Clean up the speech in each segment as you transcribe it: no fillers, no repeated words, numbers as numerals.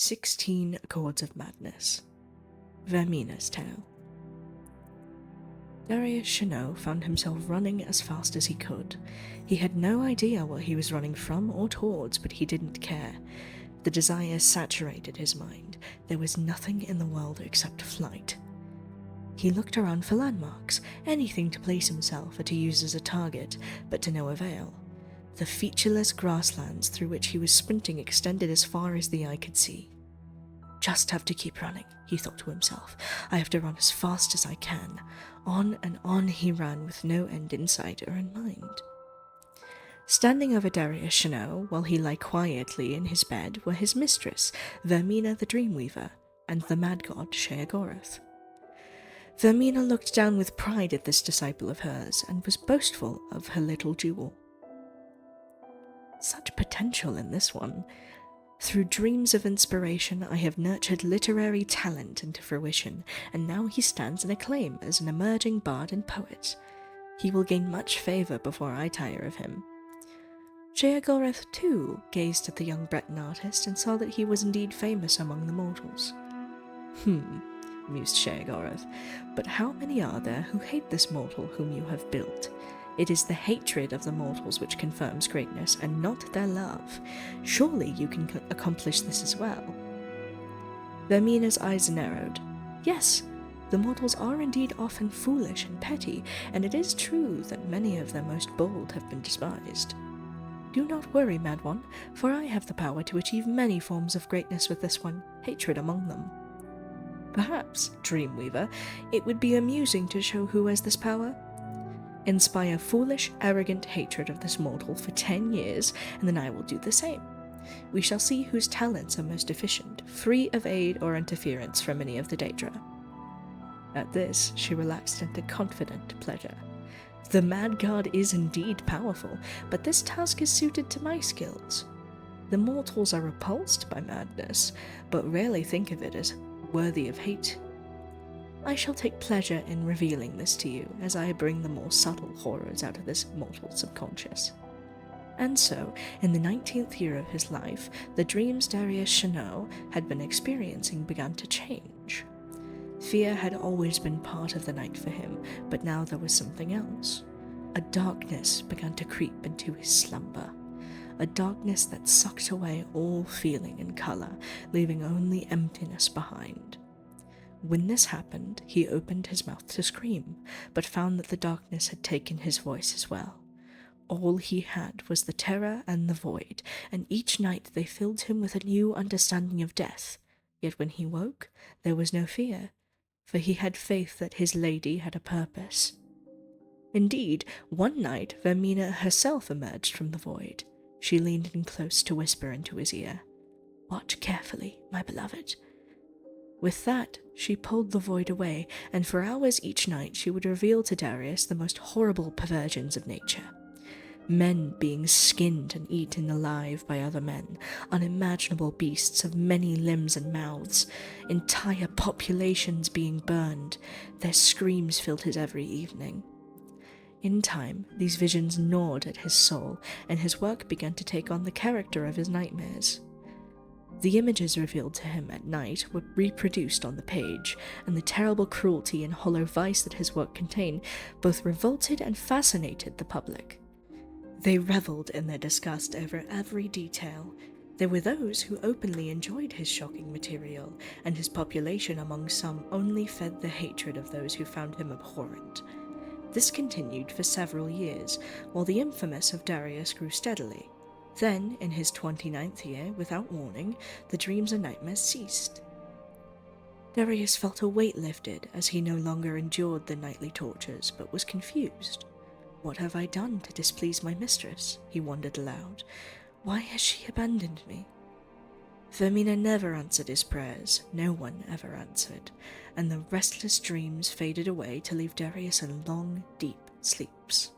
16 Chords of Madness. Vaermina's Tale. Darius Sheogorath found himself running as fast as he could. He had no idea what he was running from or towards, but he didn't care. The desire saturated his mind. There was nothing in the world except flight. He looked around for landmarks, anything to place himself or to use as a target, but to no avail. The featureless grasslands through which he was sprinting extended as far as the eye could see. Just have to keep running, he thought to himself. I have to run as fast as I can. On and on he ran with no end in sight or in mind. Standing over Darius Sheogorath, while he lay quietly in his bed, were his mistress, Vaermina the Dreamweaver, and the mad god Sheogorath. Vaermina looked down with pride at this disciple of hers, and was boastful of her little jewel. Such potential in this one. Through dreams of inspiration, I have nurtured literary talent into fruition, and now he stands in acclaim as an emerging bard and poet. He will gain much favour before I tire of him. Sheogorath, too, gazed at the young Breton artist and saw that he was indeed famous among the mortals. Mused Sheogorath, but how many are there who hate this mortal whom you have built? It is the hatred of the mortals which confirms greatness, and not their love. Surely you can accomplish this as well. Vaermina's eyes narrowed. Yes, the mortals are indeed often foolish and petty, and it is true that many of their most bold have been despised. Do not worry, mad one, for I have the power to achieve many forms of greatness with this one, hatred among them. Perhaps, Dreamweaver, it would be amusing to show who has this power. Inspire foolish, arrogant hatred of this mortal for 10 years, and then I will do the same. We shall see whose talents are most efficient, free of aid or interference from any of the Daedra. At this, she relaxed into confident pleasure. The mad god is indeed powerful, but this task is suited to my skills. The mortals are repulsed by madness, but rarely think of it as worthy of hate. I shall take pleasure in revealing this to you as I bring the more subtle horrors out of this mortal subconscious. And so, in the 19th year of his life, the dreams Darius Sheogorath had been experiencing began to change. Fear had always been part of the night for him, but now there was something else. A darkness began to creep into his slumber. A darkness that sucked away all feeling and colour, leaving only emptiness behind. When this happened, he opened his mouth to scream, but found that the darkness had taken his voice as well. All he had was the terror and the void, and each night they filled him with a new understanding of death. Yet when he woke, there was no fear, for he had faith that his lady had a purpose. Indeed, one night Vaermina herself emerged from the void. She leaned in close to whisper into his ear, "Watch carefully, my beloved." With that, she pulled the void away, and for hours each night she would reveal to Darius the most horrible perversions of nature. Men being skinned and eaten alive by other men, unimaginable beasts of many limbs and mouths, entire populations being burned. Their screams filled his every evening. In time, these visions gnawed at his soul, and his work began to take on the character of his nightmares. The images revealed to him at night were reproduced on the page, and the terrible cruelty and hollow vice that his work contained both revolted and fascinated the public. They revelled in their disgust over every detail. There were those who openly enjoyed his shocking material, and his population among some only fed the hatred of those who found him abhorrent. This continued for several years, while the infamous of Darius grew steadily. Then, in his 29th year, without warning, the dreams and nightmares ceased. Darius felt a weight lifted as he no longer endured the nightly tortures, but was confused. What have I done to displease my mistress? He wondered aloud. Why has she abandoned me? Vaermina never answered his prayers, no one ever answered, and the restless dreams faded away to leave Darius in long, deep sleeps.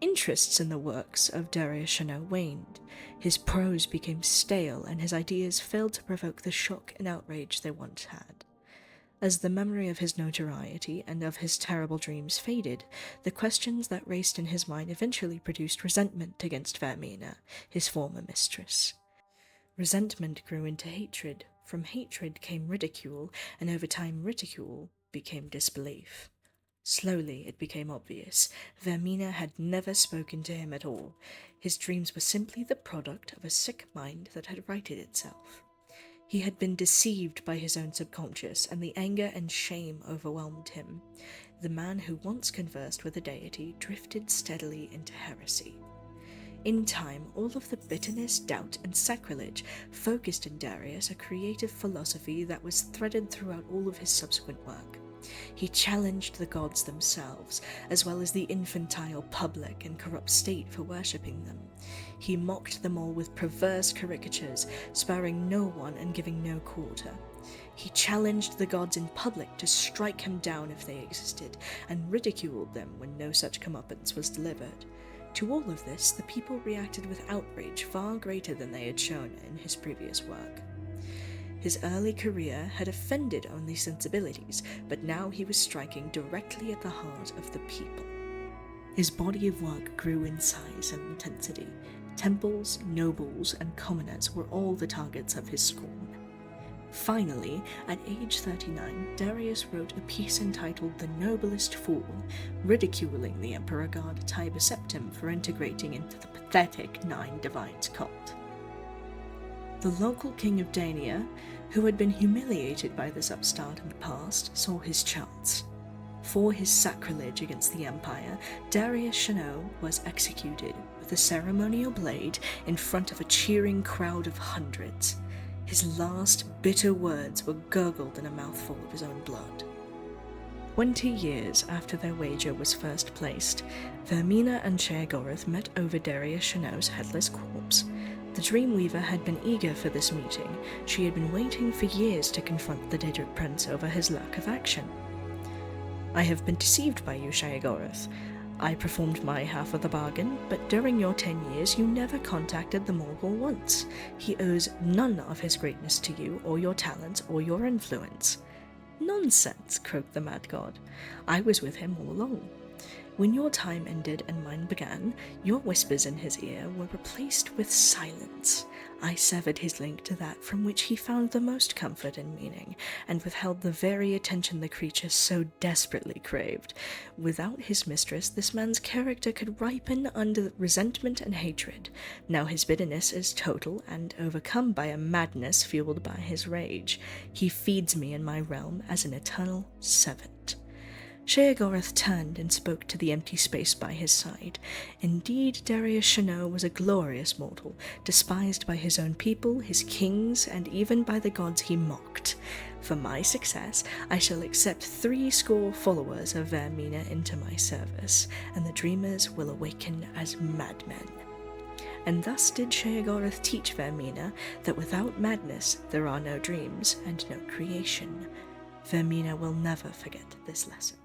Interests in the works of Darius Sheogorath waned. His prose became stale, and his ideas failed to provoke the shock and outrage they once had. As the memory of his notoriety and of his terrible dreams faded, the questions that raced in his mind eventually produced resentment against Vaermina, his former mistress. Resentment grew into hatred. From hatred came ridicule, and over time ridicule became disbelief. Slowly it became obvious. Vaermina had never spoken to him at all. His dreams were simply the product of a sick mind that had righted itself. He had been deceived by his own subconscious, and the anger and shame overwhelmed him. The man who once conversed with a deity drifted steadily into heresy. In time, all of the bitterness, doubt, and sacrilege focused in Darius a creative philosophy that was threaded throughout all of his subsequent work. He challenged the gods themselves, as well as the infantile public and corrupt state for worshipping them. He mocked them all with perverse caricatures, sparing no one and giving no quarter. He challenged the gods in public to strike him down if they existed, and ridiculed them when no such comeuppance was delivered. To all of this, the people reacted with outrage far greater than they had shown in his previous work. His early career had offended only sensibilities, but now he was striking directly at the heart of the people. His body of work grew in size and intensity. Temples, nobles, and commoners were all the targets of his scorn. Finally, at age 39, Darius wrote a piece entitled The Noblest Fool, ridiculing the Emperor god Tiber Septim for integrating into the pathetic Nine Divines cult. The local king of Dania, who had been humiliated by this upstart in the past, saw his chance. For his sacrilege against the empire, Darius Sheogorath was executed with a ceremonial blade in front of a cheering crowd of hundreds. His last bitter words were gurgled in a mouthful of his own blood. 20 years after their wager was first placed, Vaermina and Sheogorath met over Darius Sheogorath's headless corpse. The Dreamweaver had been eager for this meeting. She had been waiting for years to confront the dead prince over his lack of action. "I have been deceived by you, Sheogorath. I performed my half of the bargain, but during your 10 years you never contacted the Morgul once. He owes none of his greatness to you, or your talents, or your influence." "Nonsense," croaked the mad god. "I was with him all along. When your time ended and mine began, your whispers in his ear were replaced with silence. I severed his link to that from which he found the most comfort and meaning, and withheld the very attention the creature so desperately craved. Without his mistress, this man's character could ripen under resentment and hatred. Now his bitterness is total and overcome by a madness fueled by his rage. He feeds me in my realm as an eternal servant." Sheogorath turned and spoke to the empty space by his side. Indeed, Darius Sheogorath was a glorious mortal, despised by his own people, his kings, and even by the gods he mocked. For my success, I shall accept 70 followers of Vaermina into my service, and the dreamers will awaken as madmen. And thus did Sheogorath teach Vaermina that without madness there are no dreams and no creation. Vaermina will never forget this lesson.